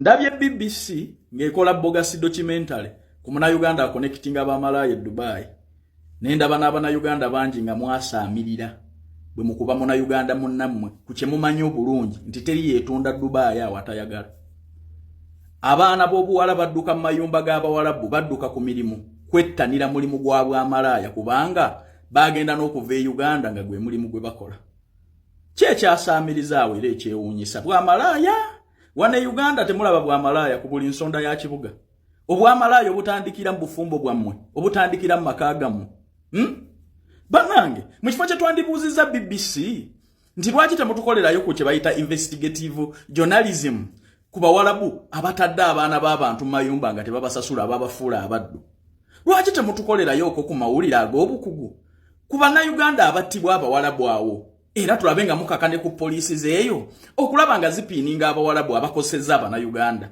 Ndabye BBC ngekola bogus documentary ku Munnayuganda connecting abamalaya Dubai. Nendaba n'Abannayuganda bangi nga mwasaamirira bwe mukuba Munnayuganda munnammwe ku kye mumanyi obulungi nti teri yeetonda Dubai awatayagala. Abaana b'obuwala badduka mu mayumba g'Abawarabu badduka ku mirimu kwettanira mulimu gwa bwamalaya kubanga bagenda n'okuva e Uganda nga gwe mulimu gwe bakola. Kyekyasaamirizaawo era ekyewuunyisa bwamalaya. Wane Uganda temulaba bwamalaya ku buli nsonda ya kibuga. Obwamalaya obutandikira mu bufumbo bwammwe, obutandikira mu maka gammwe. Bannange, mu kifo kye twandibuuzizza BBC nti lwaki temutukolerayo ku kye bayita investigative journalism ku Bawarabu abatadde abaana b'abantu mu mayumba nga tebabasasula ababafuula abaddu. Lwaki temutukolerayo okwo ku mawulire ag'obukugu ku Bannayuganda abattibwa Abawarabu awo? Era tulabe nga mukakane ku poliisi zeeyo okulaba nga zipiininga Abawarabu abakosezza Abannayuganda.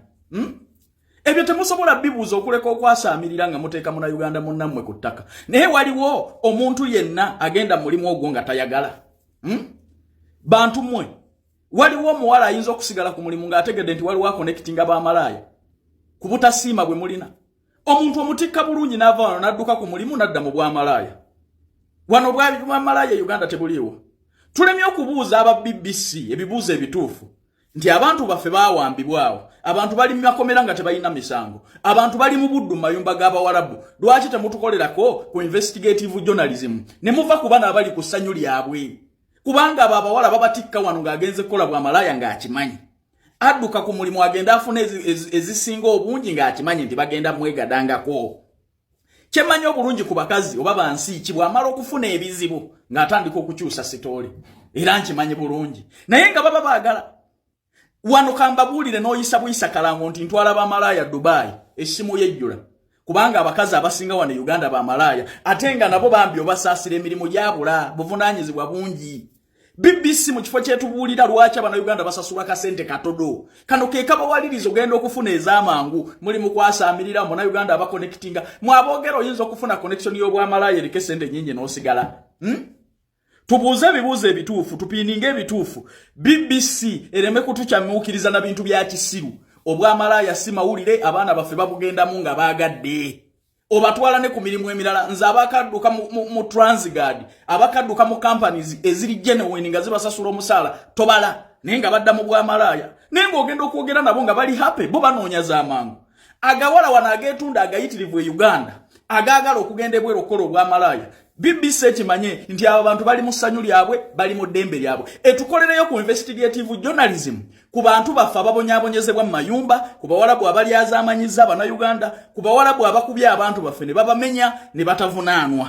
Ebyo temusobola bibuuza okuleka okwasaamirira nga muteeka Munnayuganda munnammwe ku ttaka. Naye waliwo omuntu yenna agenda mulimu ogwo nga tayagala. Bantu mmwe, waliwo omuwala ayinza okusigala ku mulimu ng'ategedde nti waliwo akonnekitinga baamalaya ku butasiima bwe mulina. Omuntu omutikka bulungi n'ava wano n'adduka ku mulimu n'adda mu bwamalaya. Wano bwamalaya Uganda tebuliiwo. Tulemye okubuuza aba BBC ebibuuzo ebituufu nti abantu baffe baawambibwawo, abantu bali mu makomera nga tebalina misango, abantu bali mu buddu mu mayumba g'Abawarabu. Lwaki temutukolerako ku investigative journalism ne muva ku bana abali ku ssanyu lyabwe? Kubanga abo abawala babatikka wano ng'agenze kukola bwamalaya ng'akimanyi. Adduka ku mulimu agenda afuna ezisinga obungi ng'akimanyi nti bagenda mwegadangako. Kyemanyi obulungi ku bakazi oba bansi ki bw'amala okufuna ebizibu ng'atandika okukyusa sitoole. Era nkimanyi bulungi. Naye nga baba baagala. Wano kambabuulire n'oyisa buyisa kalango nti ntwala baamalaya Dubai, essimu yejjula. Kubanga abakazi abasinga wano Uganda baamalaya, ate nga nabo bambi obasaasira emirimu gyabula, buvunaanyizibwa bungi. BBC mu kifo kyetubuulira lwaki Abannayuganda basasula kasente katodo. Kano ke kabawaliriza ogenda okufuna ez'amangu muli mu kwasaamirira Munnayuganda abakonekitinga. Mwaboogera oyinza okufuna connection y'obwamalaya eriko sente nnyingi n'osigala. Tubuuze ebibuuzo ebituufu, tupiininga ebituufu. BBC ereme kutukyamuukiriza na bintu bya kisiru. Obwamalaya si mawulire, abaana baffe babugendamu nga baagadde. Obatwala ne ku mirimu emirala, nze abakadduka mu Transguard, abakadduka mu companies eziri genuine nga zibasasula omusaala tobala, naye nga badda mu bwamalaya. Naye ng'ogenda okwogera nabo nga bali happy, bo banoonya z'amangu. Agawala wano ageetunda agayitirivu e Uganda, agaagala okugenda ebweru okukola obwamalaya. BBC ekimanye nti abo bantu bali mu ssanyu lyabwe, bali mu ddembe lyabwe. Etukolereyo ku investigative journalism ku bantu baffe ababonyaabonyezebwa mu mayumba, ku Bawarabu abali azaamanyiza Abannayuganda, ku Bawarabu abakubya abantu baffe ne babamenya ne batavunaanwa.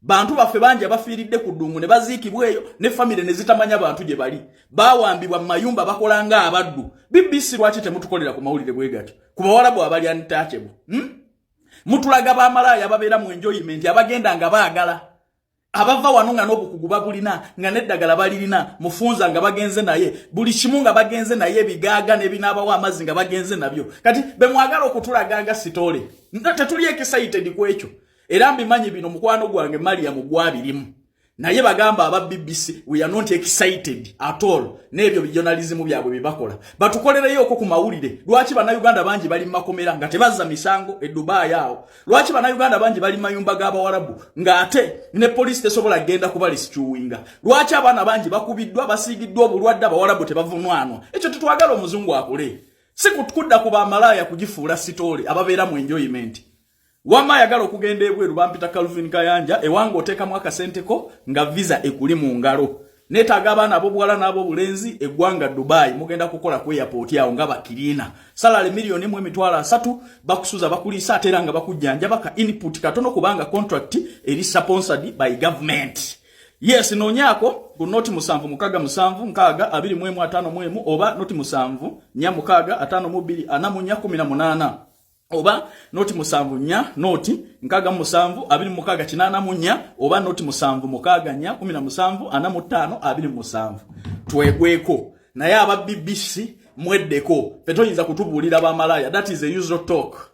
Bantu baffe bangi abafiiridde ku ddungu ne baziikibwa eyo ne famire ne zitamanya bantu gye bali. Baawambibwa mu mayumba bakola nga abaddu. BBC lwaki temutukolera ku mawulire bwe gatyo? Ku Bawarabu abali untouchable. Mutulaga baamalaya ababeera mu enjoyment abagenda nga baagala. Abava wano nga n'obukugu babulina nga n'eddagala balirina, mufunza nga bagenze naye, buli kimu nga bagenze naye, ebigaaga n'ebinaabawo amazzi nga bagenze nabyo. Kati be mwagala okutulaganga sitole. Tetuli excited ku ekyo. Era mbimanyi bino mukwano gwange Mariam gwabirimu. Naye bagamba aba BBC we are not excited at all n'ebyo journalism byabwe bibakola. Batukolereyo okwo ku mawulire. Lwaki Bannayuganda bangi bali mu makomera nga tebazza misango e Dubai awo? Lwaki Bannayuganda bangi bali mu mayumba g'Abawarabu nga ate ne police tesobola genda kubalisituwinga? Lwaki abaana bangi bakubiddwa basiigiddwa obulwadde Abawarabu tebavunwanwa? Ekyo tetwagala omuzungu akole. Si kudda ku baamalaya kugifuula sitoole ababeera mu enjoyment. Wama yagala okugenda ebweru bampita Calvin Kayanja ewange oteekamu akasenteko nga visa ekuli mu ngalo. Neetaaga abaana ab'obuwala n'ab'obulenzi eggwanga Dubai mugenda kukola ku airport awo nga bakiriina. Salary million mu emitwalo 3 bakusuza bakuliisa ate era nga bakujjanja baka input katono kubanga contract eri sponsored by government. Yes, noonyako ku noti 7 oba noti 7 4 oba noti 7 noti 6 oba noti 7 twegweko. Naye aba BBC mweddeko, petoyinza kutubuulira baamalaya. That is a usual talk.